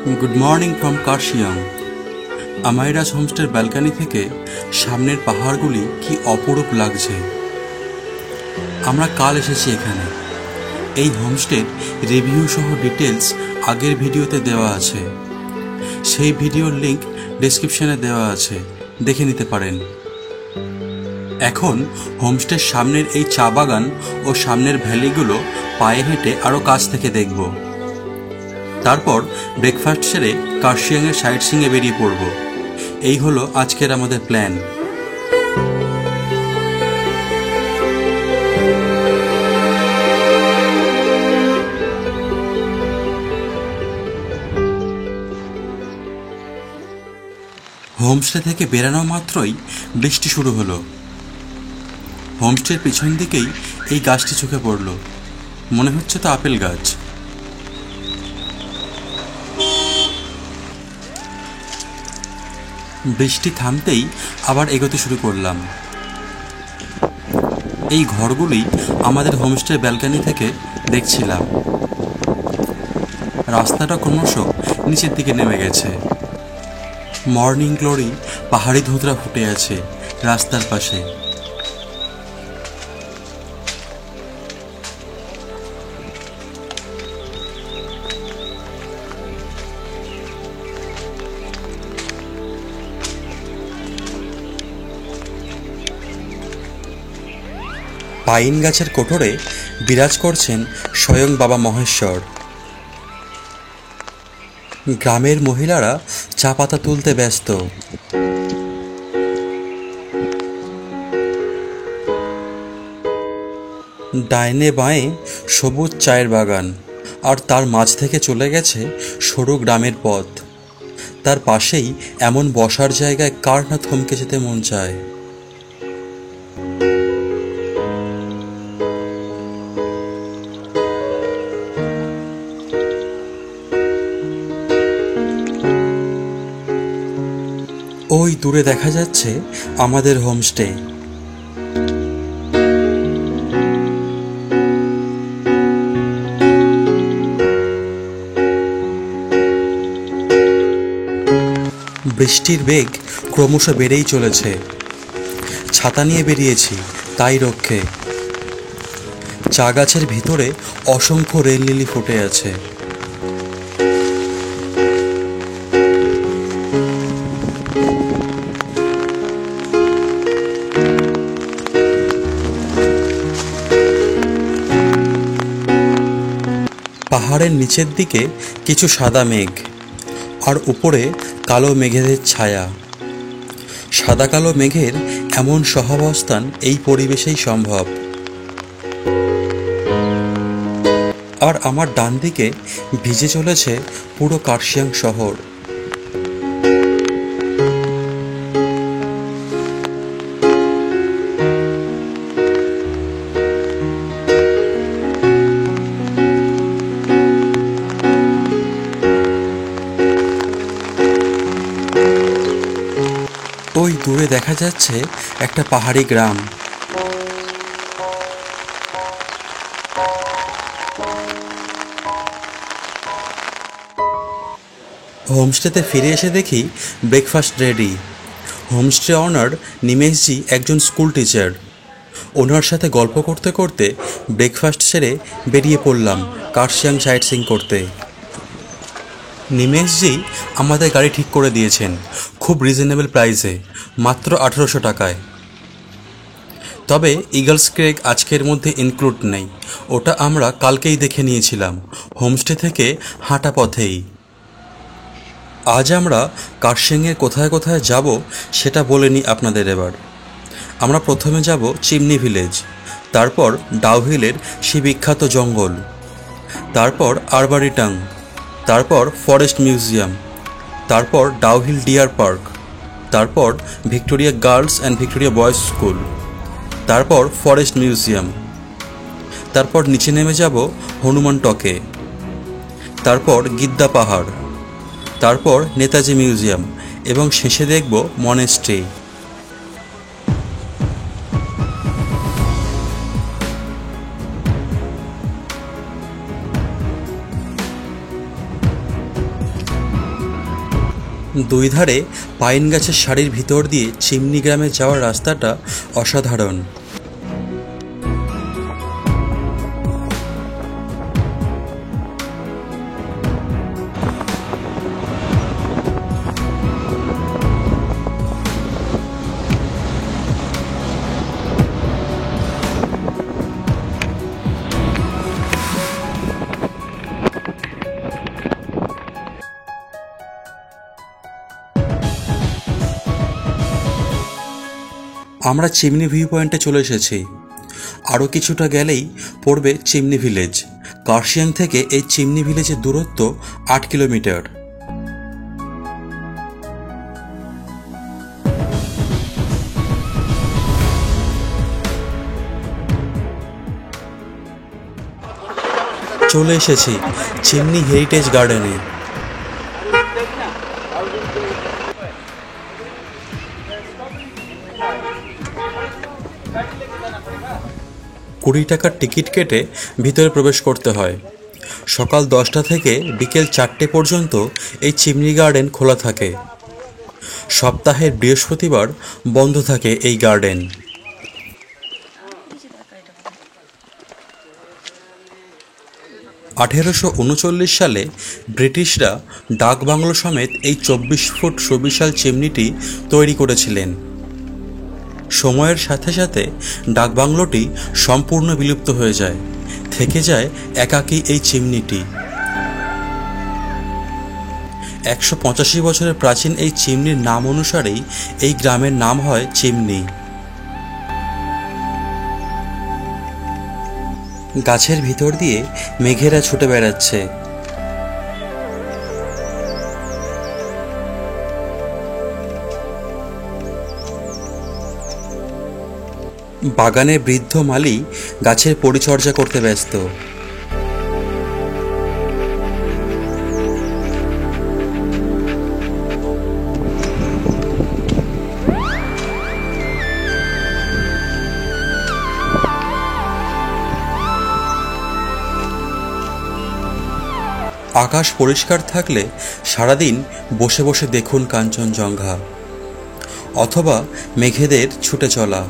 Good morning from Kurseong. Amairaj হোমস্টের balcony থেকে সামনের পাহাড়গুলি কি অপরূপ লাগছে। আমরা কাল এসেছি এখানে। এই হোমস্টের রিভিউ সহ ডিটেলস আগের ভিডিওতে দেওয়া আছে, সেই ভিডিওর লিঙ্ক ডেসক্রিপশনে দেওয়া আছে, দেখে নিতে পারেন। এখন হোমস্টের সামনের এই চা বাগান ও সামনের ভ্যালিগুলো পায়ে হেঁটে আরও কাছ থেকে দেখব। তারপর ব্রেকফাস্ট সেরে কার্শিয়াংয়ের সাইট সিইংয়ে বেরিয়ে পড়ব। এই হলো আজকের আমাদের প্ল্যান। হোমস্টে থেকে বেরানো মাত্রই বৃষ্টি শুরু হলো। হোমস্টের পিছন দিকেই এই গাছটি চোখে পড়ল, মনে হচ্ছে তো আপেল গাছ। বৃষ্টি থামতেই আবার এগোতে শুরু করলাম। এই ঘরগুলি আমাদের হোমস্টের ব্যালকানি থেকে দেখছিলাম। রাস্তাটা ক্রমশ নিচের দিকে নেমে গেছে। মর্নিং গ্লোরি পাহাড়ি ধুতরা ফুটে আছে রাস্তার পাশে। পাইন গাছের কোটরে বিরাজ করছেন স্বয়ং বাবা মহেশ্বর। গ্রামের মহিলারা চা পাতা তুলতে ব্যস্ত। ডাইনে বাঁয়ে সবুজ চায়ের বাগান, আর তার মাঝ থেকে চলে গেছে সরু গ্রামের পথ। তার পাশেই এমন বসার জায়গায় কার না থমকে যেতে মন চায়। ওই দূরে দেখা যাচ্ছে আমাদের হোমস্টে। বৃষ্টির বেগ ক্রমশ বেড়েই চলেছে। ছাতা নিয়ে বেরিয়েছি তাই রক্ষে। চা গাছের ভিতরে অসংখ্য রেল লিলি ফুটে আছে। পাহাড়ের নিচের দিকে কিছু সাদা মেঘ, আর উপরে কালো মেঘেদের ছায়া। সাদা কালো মেঘের এমন সহাবস্থান এই পরিবেশেই সম্ভব। আর আমার ডান দিকে ভিজে চলেছে পুরো কার্শিয়াং শহর। ওই দূরে দেখা যাচ্ছে একটা পাহাড়ি গ্রাম। হোমস্টেতে ফিরে এসে দেখি ব্রেকফাস্ট রেডি। হোমস্টে অনার নিমেশজি একজন স্কুল টিচার। ওনার সাথে গল্প করতে করতে ব্রেকফাস্ট সেরে বেরিয়ে পড়লাম কার্শিয়াং সাইট সিইং করতে। নিমেশজি আমাদের গাড়ি ঠিক করে দিয়েছেন খুব রিজনেবল প্রাইসে, মাত্র 1800 টাকায়। তবে ইগলস ক্রেগ আজকের মধ্যে ইনক্লুড নেই, ওটা আমরা কালকেই দেখে নিয়েছিলাম হোমস্টে থেকে হাঁটা পথেই। আজ আমরা কার্শিয়াংয়ের কোথায় কোথায় যাব সেটা বলে নিই আপনাদের এবার। আমরা প্রথমে যাব চিমনি ভিলেজ, তারপর ডাউহিলের সেই বিখ্যাত জঙ্গল, তারপর আরবারিটাং, তারপর ফরেস্ট মিউজিয়াম, তারপর ডাউহিল ডিয়ার পার্ক, তারপর Victoria girls and Victoria boys school, তারপর ফরেস্ট মিউজিয়াম, তারপর নিচে নেমে যাব হনুমান টকে, তারপর গিদ্দা পাহাড়, তারপর নেতাজি মিউজিয়াম এবং শেষে দেখব মনেস্ট্রি। দুই ধারে পাইন গাছের সারির ভিতর দিয়ে চিমনি গ্রামে যাওয়ার রাস্তাটা অসাধারণ। আমরা চিমনি ভিউ পয়েন্টে চলে এসেছি। আরও কিছুটা গেলেই পড়বে চিমনি ভিলেজ। কার্শিয়াং থেকে এই চিমনি ভিলেজের দূরত্ব 8 কিলোমিটার। চলে এসেছি চিমনি হেরিটেজ গার্ডেনে। 20 টাকার টিকিট কেটে ভিতরে প্রবেশ করতে হয়। সকাল 10টা থেকে বিকেল 4টে পর্যন্ত এই চিমনি গার্ডেন খোলা থাকে। সপ্তাহের বৃহস্পতিবার বন্ধ থাকে এই গার্ডেন। 1839 সালে ব্রিটিশরা ডাক বাংলো সমেত এই 24 ফুট সুবিশাল চিমনিটি তৈরি করেছিলেন। সময়ের সাথে সাথে ডাকবাংলোটি সম্পূর্ণ বিলুপ্ত হয়ে যায়, থেকে যায় একাকী এই চিমনিটি। 185 বছরের প্রাচীন এই চিমনির নাম অনুসারেই এই গ্রামের নাম হয় চিমনি। গাছের ভিতর দিয়ে মেঘেরা ছুটে বেড়াচ্ছে। বাগানের বৃদ্ধ মালি গাছের পরিচর্যা করতে ব্যস্ত। আকাশ পরিষ্কার থাকলে সারাদিন বসে বসে দেখুন কাঞ্চনজঙ্ঘা, অথবা মেঘেদের ছুটে চলা।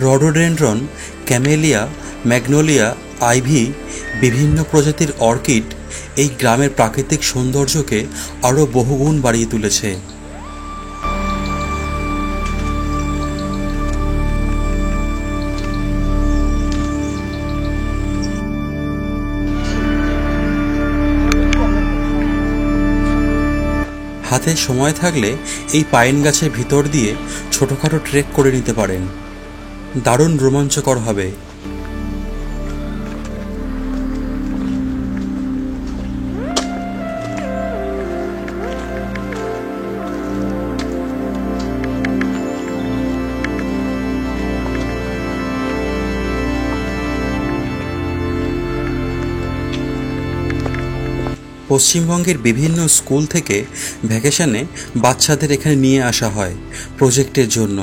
রডোডেনড্রন, ক্যামেলিয়া, ম্যাগনোলিয়া, আইভি, বিভিন্ন প্রজাতির অর্কিড এই গ্রামের প্রাকৃতিক সৌন্দর্যকে আরও বহুগুণ বাড়িয়ে তুলেছে। হাতে সময় থাকলে এই পাইন গাছের ভিতর দিয়ে ছোটোখাটো ট্রেক করে নিতে পারেন, দারুণ রোমাঞ্চকর হবে। পশ্চিমবঙ্গের বিভিন্ন স্কুল থেকে ভ্যাকেশনে বাচ্চাদের এখানে নিয়ে আসা হয় প্রজেক্টের জন্য।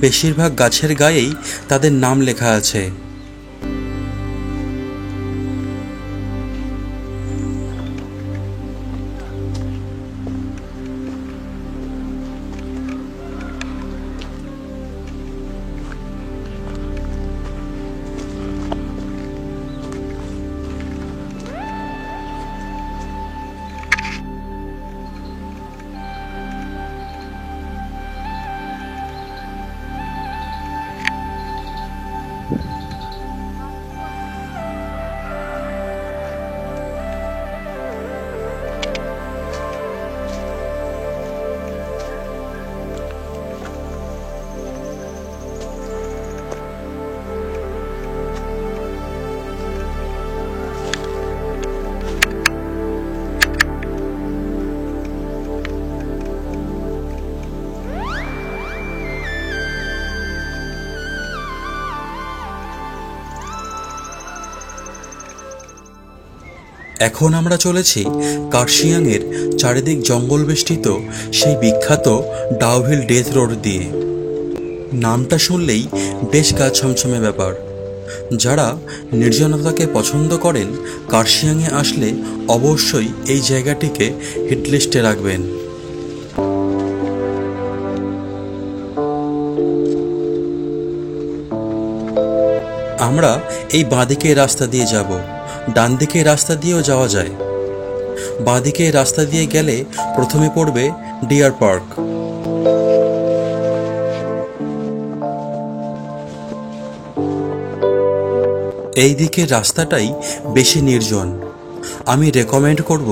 বেশিরভাগ গাছের গায়েই তাদের নাম লেখা আছে। এখন আমরা চলেছি কার্শিয়াংয়ের চারিদিক জঙ্গল বেষ্টিত সেই বিখ্যাত ডাউহিল ডেথ রোড দিয়ে। নামটা শুনলেই বেশ গা ছমছমে ব্যাপার। যারা নির্জনতাকে পছন্দ করেন কার্শিয়াংয়ে আসলে অবশ্যই এই জায়গাটিকে হিটলিস্টে রাখবেন। আমরা এই বাঁদিকে রাস্তা দিয়ে যাব, ডান দিকে রাস্তা দিয়েও যাওয়া যায়। বাঁদিকে রাস্তা দিয়ে গেলে প্রথমে পড়বে ডিয়ার পার্ক। এই দিকের রাস্তাটাই বেশি নির্জন। আমি রেকমেন্ড করব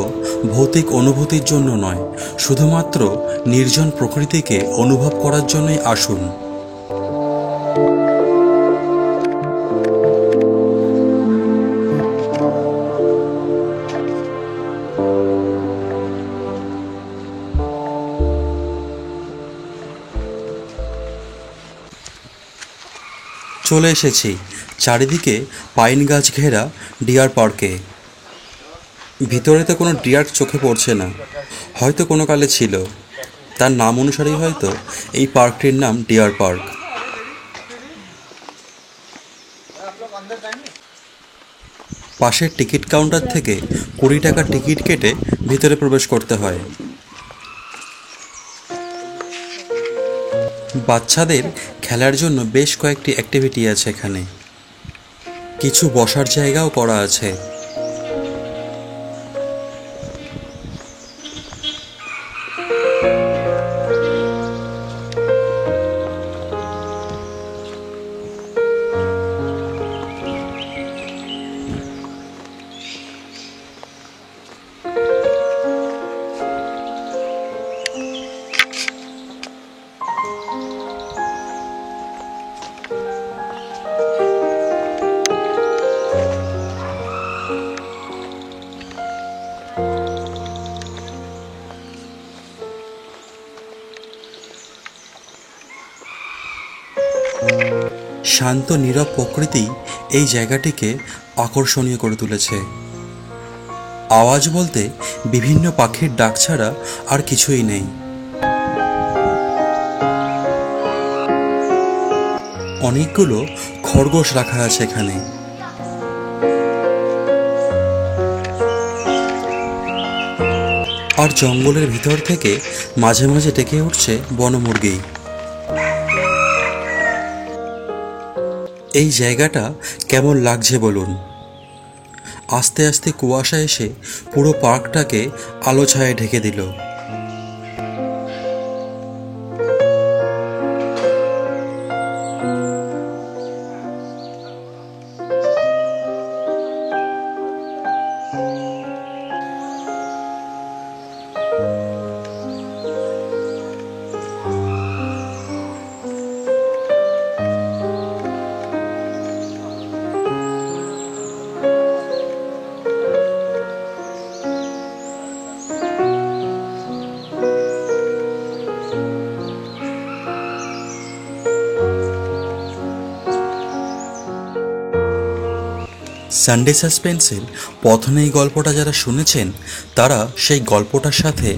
ভৌতিক অনুভূতির জন্য নয়, শুধুমাত্র নির্জন প্রকৃতিকে অনুভব করার জন্যই আসুন। চলে এসেছি চারিদিকে পাইন গাছ ঘেরা ডিয়ার পার্কে। ভিতরে তো কোনো ডিয়ার চোখে পড়ছে না, হয়তো কোনো কালে ছিল, তার নাম অনুসারেই হয়তো এই পার্কটির নাম ডিয়ার পার্ক। পাশের টিকিট কাউন্টার থেকে 20 টাকা টিকিট কেটে ভিতরে প্রবেশ করতে হয়। বাচ্চাদের খেলার জন্য বেশ কয়েকটি অ্যাক্টিভিটি আছে এখানে, কিছু বসার জায়গাও করা আছে। শান্ত নীরব প্রকৃতি এই জায়গাটিকে আকর্ষণীয় করে তুলেছে। আওয়াজ বলতে বিভিন্ন পাখির ডাক ছাড়া আর কিছুই নেই। অনেকগুলো খরগোশ রাখা আছে এখানে। আর জঙ্গলের ভিতর থেকে মাঝে মাঝে ডেকে উঠছে বনমুরগি। এই জায়গাটা কেমন লাগছে বলুন। আস্তে আস্তে কুয়াশা এসে পুরো পার্কটাকে আলো ছায়ায় ঢেকে দিল। সানডে সাসপেন্সের প্রথমে এই গল্পটা যারা শুনেছেন তারা সেই গল্পটার সাথে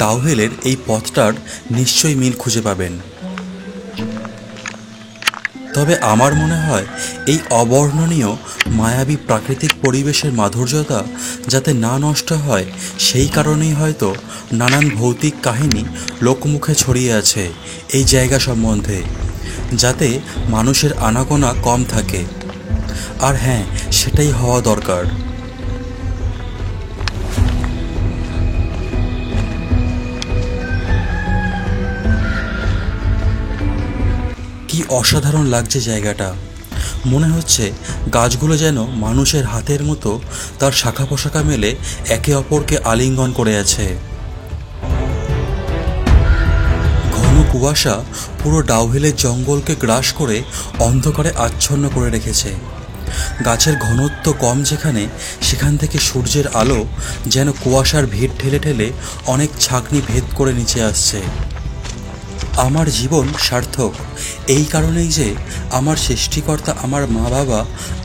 ডাউহিলের এই পথটার নিশ্চয়ই মিল খুঁজে পাবেন। তবে আমার মনে হয় এই অবর্ণনীয় মায়াবী প্রাকৃতিক পরিবেশের মাধুর্যতা যাতে না নষ্ট হয় সেই কারণেই হয়তো নানান ভৌতিক কাহিনী লোকমুখে ছড়িয়ে আছে এই জায়গা সম্বন্ধে, যাতে মানুষের আনাগোনা কম থাকে। আর হ্যাঁ, সেটাই হওয়া দরকার। কি অসাধারণ লাগছে জায়গাটা। মনে হচ্ছে গাছগুলো যেন মানুষের হাতের মতো তার শাখা পোশাকা মেলে একে অপরকে আলিঙ্গন করে আছে। ঘন কুয়াশা পুরো ডাউহিলের জঙ্গলকে গ্রাস করে অন্ধকারে আচ্ছন্ন করে রেখেছে। গাছের ঘনত্ব কম যেখানে, সেখান থেকে সূর্যের আলো যেন কুয়াশার ভিড় ঠেলে ঠেলে অনেক ছাঁকনি ভেদ করে নিচে আসছে। আমার জীবন সার্থক এই কারণেই যে আমার সৃষ্টিকর্তা আমার মা বাবা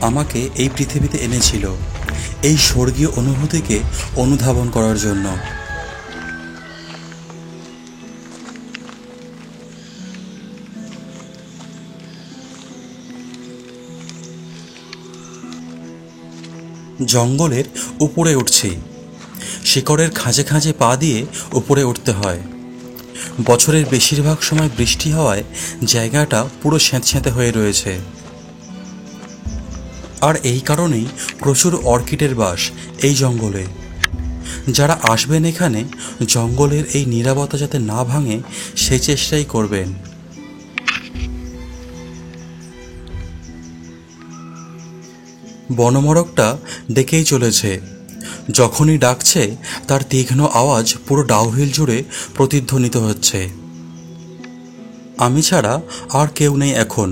আমাকে এই পৃথিবীতে এনেছিল এই স্বর্গীয় অনুভূতিকে অনুধাবন করার জন্য। জঙ্গলের উপরে উঠছি। শিকড়ের খাঁজে খাঁজে পা দিয়ে উপরে উঠতে হয়। বছরের বেশিরভাগ সময় বৃষ্টি হওয়ায় জায়গাটা পুরো স্যাঁতস্যাঁতে হয়ে রয়েছে। আর এই কারণেই প্রচুর অর্কিডের বাস এই জঙ্গলে। যারা আসবেন এখানে জঙ্গলের এই নীরবতা যাতে না ভাঙে সেই চেষ্টাই করবেন। বনমরকটা ডেকেই চলেছে। যখনই ডাকছে তার তীক্ষ্ণ আওয়াজ পুরো ডাউহিল জুড়ে প্রতিধ্বনিত হচ্ছে। আমি ছাড়া আর কেউ নেই এখন।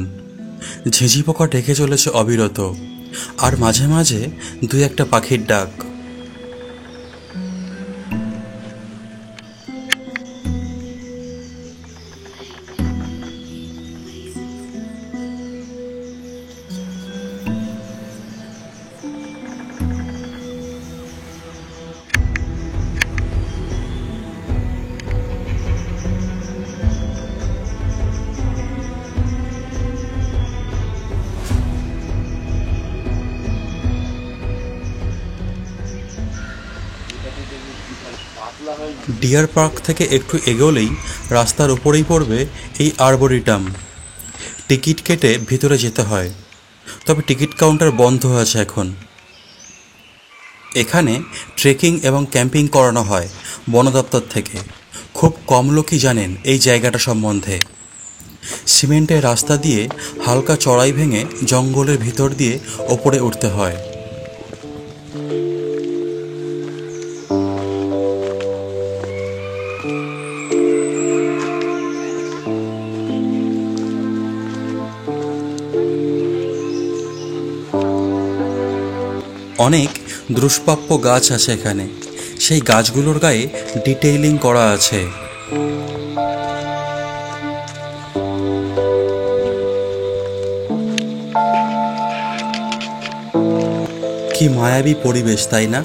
ঝিঁঝি পোকা ডেকে চলেছে অবিরত, আর মাঝে মাঝে দুই একটা পাখির ডাক। ডিয়ার পার্ক থেকে একটু এগোলেই রাস্তার উপরেই পড়বে এই আর্বরিটাম। টিকিট কেটে ভিতরে যেতে হয়, তবে টিকিট কাউন্টার বন্ধ আছে এখন। এখানে ট্রেকিং এবং ক্যাম্পিং করানো হয় বন দপ্তর থেকে। খুব কম লোকই জানেন এই জায়গাটা সম্বন্ধে। সিমেন্টের রাস্তা দিয়ে হালকা চড়াই ভেঙে জঙ্গলের ভিতর দিয়ে ওপরে উঠতে হয়। অনেক দুষ্প্রাপ্য গাছ আছে এখানে। সেই গাছগুলোর গায়ে ডিটেইলিং করা আছে। কি মায়াবী পরিবেশ, তাই না?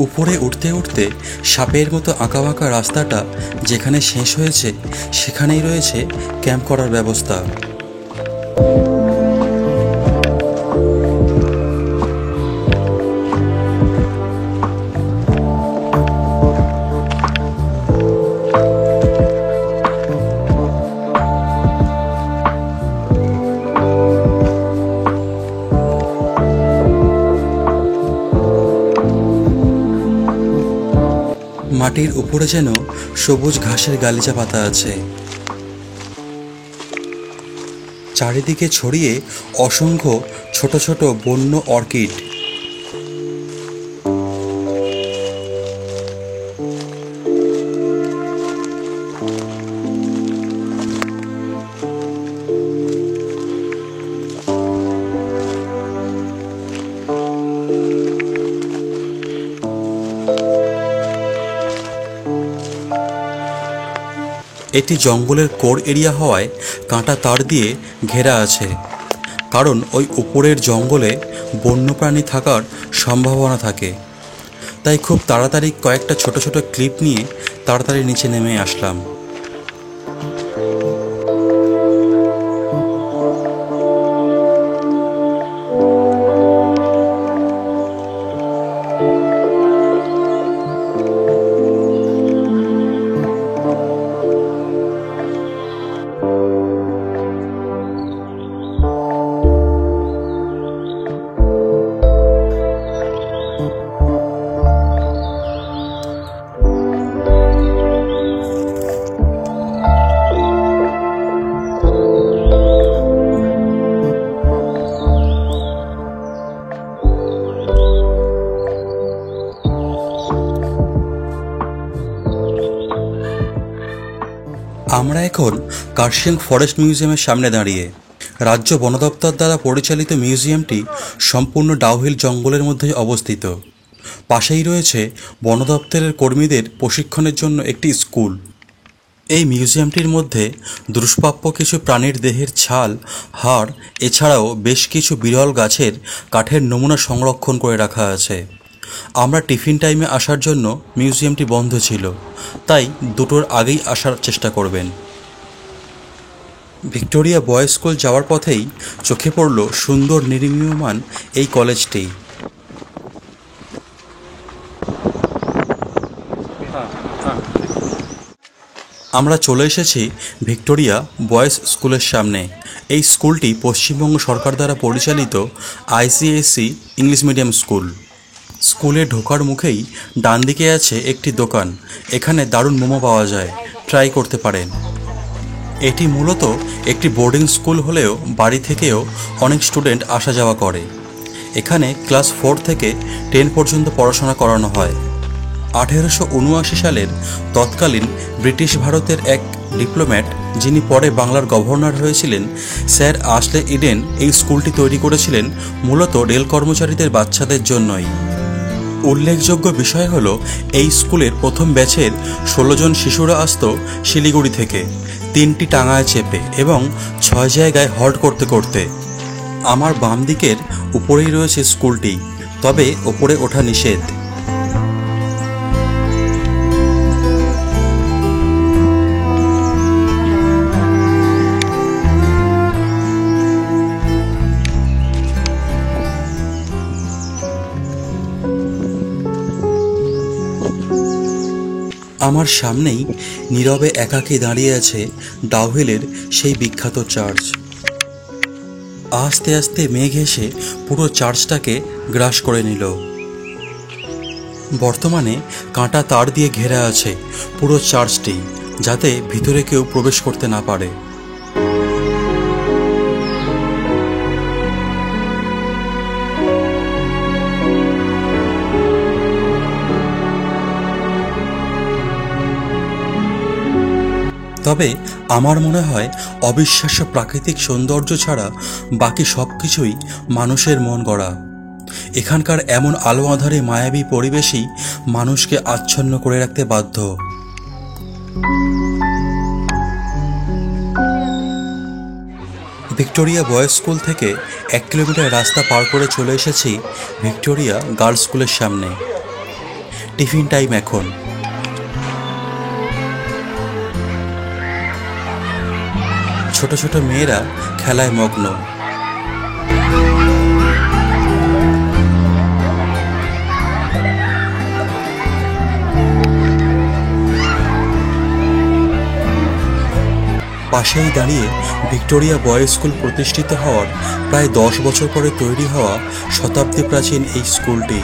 উপরে উঠতে উঠতে সাপের মতো আঁকাবাঁকা রাস্তাটা যেখানে শেষ হয়েছে সেখানেই রয়েছে ক্যাম্প করার ব্যবস্থা। মাটির উপরে যেন সবুজ ঘাসের গালিচা পাতা আছে। চারিদিকে ছড়িয়ে অসংখ্য ছোট ছোট বন্য অর্কিড। এটি জঙ্গলের কোর এরিয়া হওয়ায় কাঁটা তার দিয়ে ঘেরা আছে, কারণ ওই উপরের জঙ্গলে বন্যপ্রাণী থাকার সম্ভাবনা থাকে। তাই খুব তাড়াতাড়ি কয়েকটা ছোট ছোট ক্লিপ নিয়ে তাড়াতাড়ি নিচে নেমে আসলাম। আমরা এখন কার্শিয়াং ফরেস্ট মিউজিয়ামের সামনে দাঁড়িয়ে। রাজ্য বন দপ্তর দ্বারা পরিচালিত মিউজিয়ামটি সম্পূর্ণ ডাউহিল জঙ্গলের মধ্যে অবস্থিত। পাশেই রয়েছে বন দপ্তরের কর্মীদের প্রশিক্ষণের জন্য একটি স্কুল। এই মিউজিয়ামটির মধ্যে দুষ্প্রাপ্য কিছু প্রাণীর দেহের ছাল, হাড় এছাড়াও বেশ কিছু বিরল গাছের কাঠের নমুনা সংরক্ষণ করে রাখা আছে। আমরা টিফিন টাইমে আসার জন্য মিউজিয়ামটি বন্ধ ছিল, তাই 2টোর আগেই আসার চেষ্টা করবেন। ভিক্টোরিয়া বয়েজ স্কুল যাওয়ার পথেই চোখে পড়ল সুন্দর নির্মীয়মান এই কলেজটি। আমরা চলে এসেছি ভিক্টোরিয়া বয়েজ স্কুলের সামনে। এই স্কুলটি পশ্চিমবঙ্গ সরকার দ্বারা পরিচালিত আইসিএসসি ইংলিশ মিডিয়াম স্কুল। স্কুলে ঢোকার মুখেই ডান দিকে আছে একটি দোকান। এখানে দারুণ মোমো পাওয়া যায়, ট্রাই করতে পারেন। এটি মূলত একটি বোর্ডিং স্কুল হলেও বাড়ি থেকেও অনেক স্টুডেন্ট আসা যাওয়া করে। এখানে ক্লাস 4 থেকে 10 পর্যন্ত পড়াশোনা করানো হয়। 1879 সালের তৎকালীন ব্রিটিশ ভারতের এক ডিপ্লোম্যাট, যিনি পরে বাংলার গভর্নর হয়েছিলেন, স্যার আশলে ইডেন এই স্কুলটি তৈরি করেছিলেন মূলত রেল কর্মচারীদের বাচ্চাদের জন্যই। উল্লেখযোগ্য বিষয় হলো এই স্কুলের প্রথম ব্যাচের 16 জন শিশুরা আসত শিলিগুড়ি থেকে, 3টি টাঙায় চেপে এবং 6 জায়গায় হল্ট করতে করতে। আমার বাম দিকের উপরেই রয়েছে স্কুলটি, তবে ওপরে ওঠা নিষেধ। আমার সামনেই নীরবে একাকী দাঁড়িয়ে আছে ডাউহিলের সেই বিখ্যাত চার্চ। আস্তে আস্তে মেঘ এসে পুরো চার্চটাকে গ্রাস করে নিল। বর্তমানে কাঁটা তার দিয়ে ঘেরা আছে পুরো চার্চটি, যাতে ভিতরে কেউ প্রবেশ করতে না পারে। তবে আমার মনে হয় অবিশ্বাস্য প্রাকৃতিক সৌন্দর্য ছাড়া বাকি সব কিছুই মানুষের মন গড়া। এখানকার এমন আলো আঁধারে মায়াবী পরিবেশই মানুষকে আচ্ছন্ন করে রাখতে বাধ্য। ভিক্টোরিয়া বয়েজ স্কুল থেকে 1 কিলোমিটার রাস্তা পার করে চলে এসেছি ভিক্টোরিয়া গার্লস স্কুলের সামনে। টিফিন টাইম এখন। ছোট ছোট মেয়েরা খেলায় মগ্ন। পাশেই দাঁড়িয়ে ভিক্টোরিয়া বয়েজ স্কুল প্রতিষ্ঠিত হওয়ার প্রায় 10 বছর পরে তৈরি হওয়া শতাব্দী প্রাচীন এই স্কুলটি।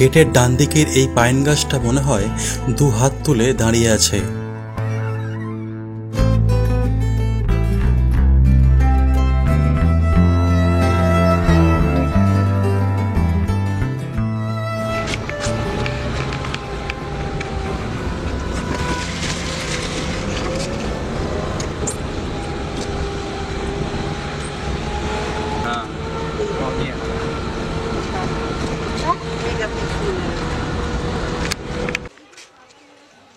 গেটের ডান দিকের এই পাইন গাছটা মনে হয় 2 হাত তুলে দাঁড়িয়ে আছে।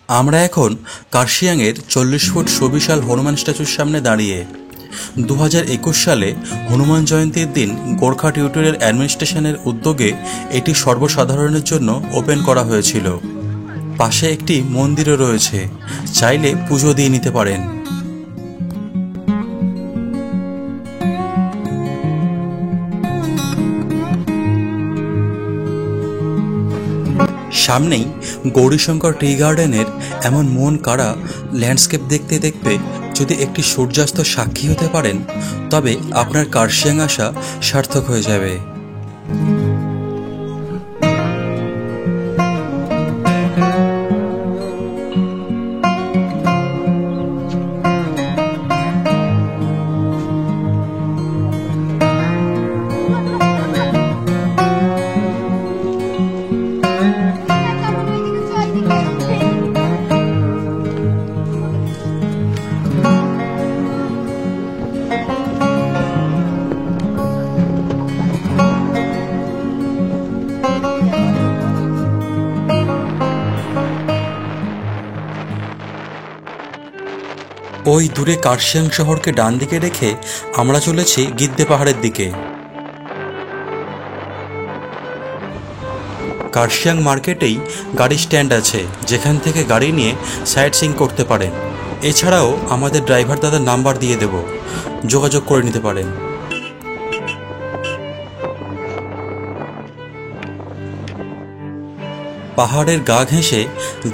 আমরা এখন কার্শিয়াংয়ের 40 ফুট সুবিশাল হনুমান স্ট্যাচুর সামনে দাঁড়িয়ে। 2021 সালে হনুমান জয়ন্তীর দিন গোর্খা টিউটোরিয়াল অ্যাডমিনিস্ট্রেশনের উদ্যোগে এটি সর্বসাধারণের জন্য ওপেন করা হয়েছিল। পাশে একটি মন্দিরও রয়েছে, চাইলে পুজো দিয়ে নিতে পারেন। সামনেই গৌরীশঙ্কর টি গার্ডেনের এমন মন কাড়া ল্যান্ডস্কেপ দেখতে দেখতে যদি একটি সূর্যাস্ত সাক্ষী হতে পারেন তবে আপনার কার্শিয়াং আসা সার্থক হয়ে যাবে। ওই দূরে কার্শিয়াং শহরকে ডান দিকে রেখে আমরা চলেছি গিদ্দে পাহাড়ের দিকে। কার্শিয়াং মার্কেটেই গাড়ি স্ট্যান্ড আছে, যেখান থেকে গাড়ি নিয়ে সাইট সিইং করতে পারেন। এছাড়াও আমাদের ড্রাইভার দাদার নাম্বার দিয়ে দেব, যোগাযোগ করে নিতে পারেন। পাহাড়ের গা ঘেঁষে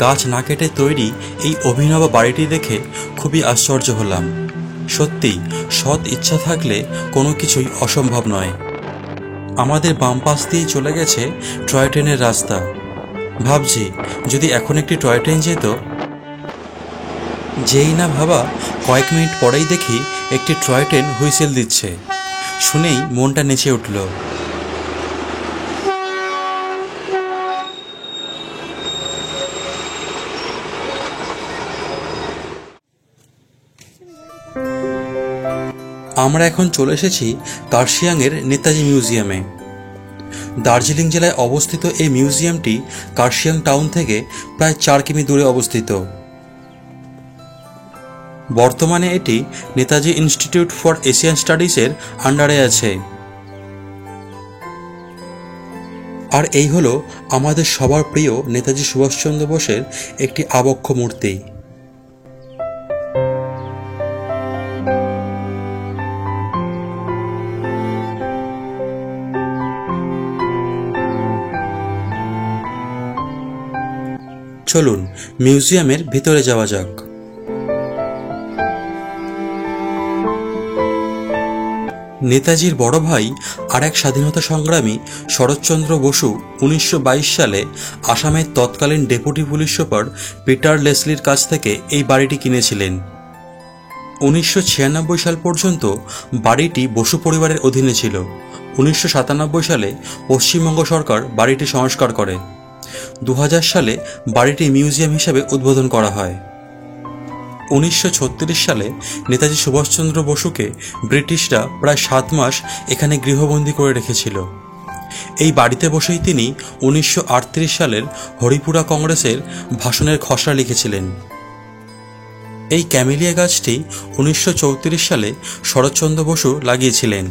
গাছ না কেটে তৈরি এই অভিনব বাড়িটি দেখে খুবই আশ্চর্য হলাম। সত্যি, সৎ ইচ্ছা থাকলে কোনো কিছুই অসম্ভব নয়। আমাদের বাম পাশ দিয়েই চলে গেছে টয় ট্রেনের রাস্তা। ভাবছি যদি এখন একটি টয় ট্রেন যেত। যেই না ভাবা কয়েক মিনিট পরেই দেখি একটি টয় ট্রেন হুইসেল দিচ্ছে। শুনেই মনটা নেচে উঠল। আমরা এখন চলে এসেছি কার্শিয়াংয়ের নেতাজি মিউজিয়ামে। দার্জিলিং জেলায় অবস্থিত এই মিউজিয়ামটি কার্শিয়াং টাউন থেকে প্রায় 4 কিমি দূরে অবস্থিত। বর্তমানে এটি নেতাজি ইনস্টিটিউট ফর এশিয়ান স্টাডিজের আন্ডারে আছে। আর এই হলো আমাদের সবার প্রিয় নেতাজি সুভাষচন্দ্র বোসের একটি আবক্ষ মূর্তি। চলুন মিউজিয়ামের ভিতরে যাওয়া যাক। নেতাজির বড় ভাই আর এক স্বাধীনতা সংগ্রামী শরৎচন্দ্র বসু 1922 সালে আসামের তৎকালীন ডেপুটি পুলিশ সুপার পিটার লেসলির কাছ থেকে এই বাড়িটি কিনেছিলেন। 1996 সাল পর্যন্ত বাড়িটি বসু পরিবারের অধীনে ছিল। 1997 সালে পশ্চিমবঙ্গ সরকার বাড়িটি সংস্কার করে। 2000 সালে বাড়িটি মিউজিয়াম হিসেবে উদ্বোধন করা হয়। 1936 সালে নেতাজি সুভাষচন্দ্র বসুকে ব্রিটিশরা প্রায় 7 মাস এখানে গৃহবন্দী করে রেখেছিল। এই বাড়িতে বসেই তিনি 1938 সালের হরিপুরা কংগ্রেসের ভাষণের খসড়া লিখেছিলেন। এই ক্যামেলিয়া গাছটি 1934 সালে শরৎচন্দ্র বসু লাগিয়েছিলেন।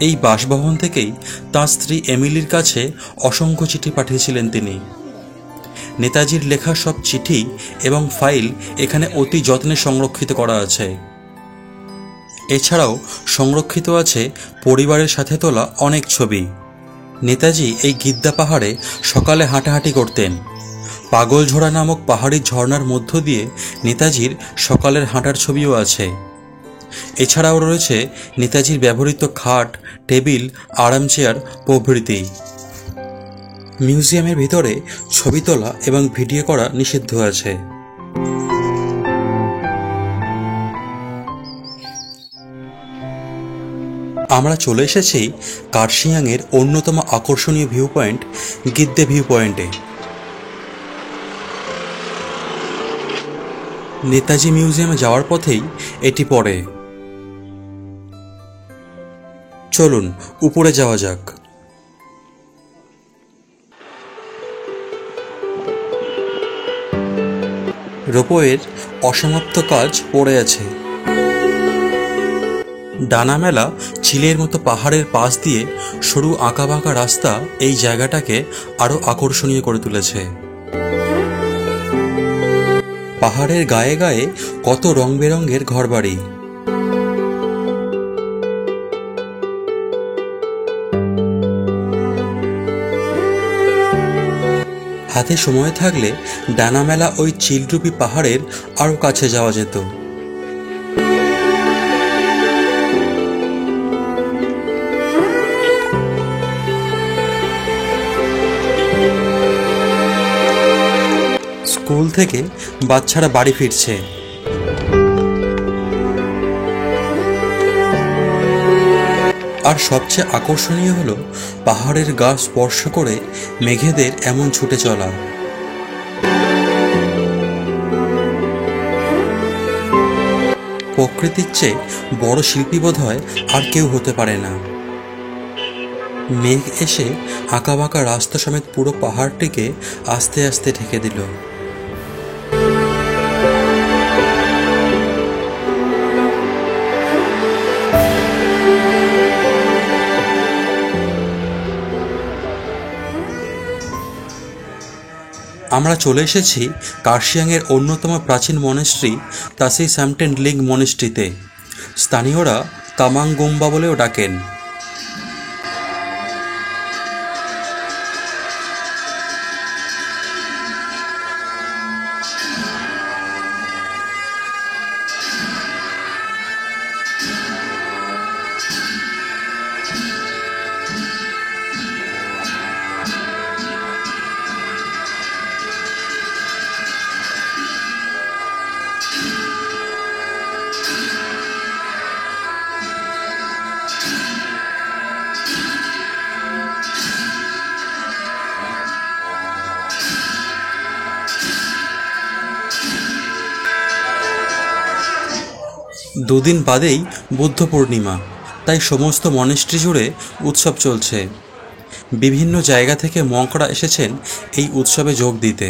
এই বাসভবন থেকেই তাঁর স্ত্রী এমিলির কাছে অসংখ্য চিঠি পাঠিয়েছিলেন তিনি। নেতাজির লেখা সব চিঠি এবং ফাইল এখানে অতি যত্নে সংরক্ষিত করা আছে। এছাড়াও সংরক্ষিত আছে পরিবারের সাথে তোলা অনেক ছবি। নেতাজি এই গিদ্দা পাহাড়ে সকালে হাঁটাহাঁটি করতেন। পাগলঝোড়া নামক পাহাড়ি ঝর্ণার মধ্য দিয়ে নেতাজির সকালের হাঁটার ছবিও আছে। এছাড়াও রয়েছে নেতাজির ব্যবহৃত খাট, টেবিল, আরাম চেয়ার প্রভৃতি। মিউজিয়ামের ভিতরে ছবি তোলা এবং ভিডিও করা নিষিদ্ধ আছে। আমরা চলে এসেছি কার্শিয়াংয়ের অন্যতম আকর্ষণীয় ভিউ পয়েন্ট গিদ্দে ভিউ পয়েন্টে। নেতাজি মিউজিয়ামে যাওয়ার পথেই এটি পড়ে। চলুন উপরে যাওয়া যাক। রোপওয়ের অসমাপ্ত কাজ পড়ে আছে। ডানা মেলা চিলের মতো পাহাড়ের পাশ দিয়ে সরু আঁকাবাঁকা রাস্তা এই জায়গাটাকে আরো আকর্ষণীয় করে তুলেছে। পাহাড়ের গায়ে গায়ে কত রং বেরঙের ঘরবাড়ি। হাতে সময় থাকলে ডানামেলা ওই চিলরুপি পাহাড়ের আরও কাছে যাওয়া যেত। স্কুল থেকে বাচ্চারা বাড়ি ফিরছে। আর সবচেয়ে আকর্ষণীয় হলো পাহাড়ের গা স্পর্শ করে মেঘেদের এমন ছুটে চলা। প্রকৃতির চেয়ে বড় শিল্পী বোধহয় আর কেউ হতে পারে না। মেঘ এসে আঁকাবাঁকা রাস্তা সমেত পুরো পাহাড়টিকে আস্তে আস্তে ঢেকে দিল। আমরা চলে এসেছি কার্শিয়াংয়ের অন্যতম প্রাচীন মনেস্ট্রি তাসি সামটেন লিং মনেস্ট্রিতে। স্থানীয়রা তামাং গোম্বা বলেও ডাকেন। দুদিন বাদেই বুদ্ধ পূর্ণিমা, তাই সমস্ত মনেস্ট্রি জুড়ে উৎসব চলছে। বিভিন্ন জায়গা থেকে মঙ্করা এসেছেন এই উৎসবে যোগ দিতে।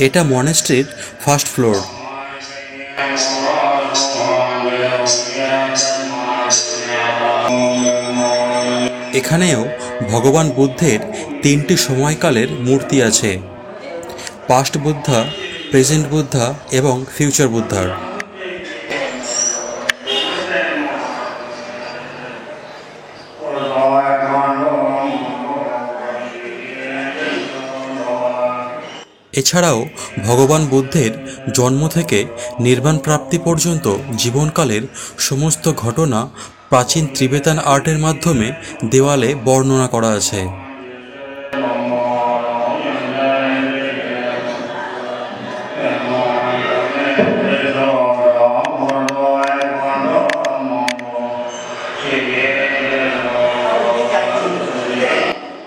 এটা মনেস্ট্রির ফার্স্ট ফ্লোর। এখানেও ভগবান বুদ্ধের 3টি সময়কালের মূর্তি আছে, পাস্ট বুদ্ধা, প্রেজেন্ট বুদ্ধা এবং ফিউচার বুদ্ধার। এছাড়াও ভগবান বুদ্ধের জন্ম থেকে নির্বাণ প্রাপ্তি পর্যন্ত জীবনকালের সমস্ত ঘটনা প্রাচীন তিবেটান আর্টের মাধ্যমে দেওয়ালে বর্ণনা করা আছে।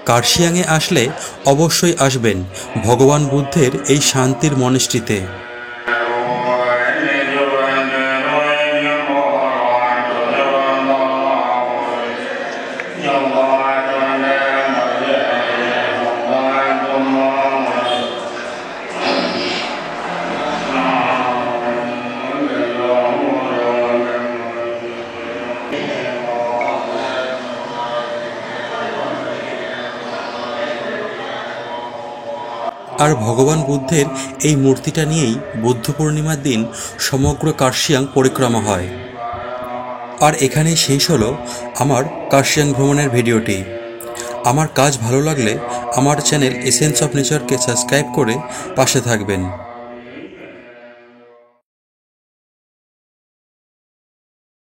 কার্শিয়াংয়ে আসলে অবশ্যই আসবেন ভগবান বুদ্ধের এই শান্তির মনেস্ট্রিতে। আর ভগবান বুদ্ধের এই মূর্তিটা নিয়েই বুদ্ধ পূর্ণিমার দিন সমগ্র কার্শিয়াং পরিক্রমা হয়। আর এখানেই শেষ হলো আমার কার্শিয়াং ভ্রমণের ভিডিওটি। আমার কাজ ভালো লাগলে আমার চ্যানেল এসেন্স অফ নেচারকে সাবস্ক্রাইব করে পাশে থাকবেন।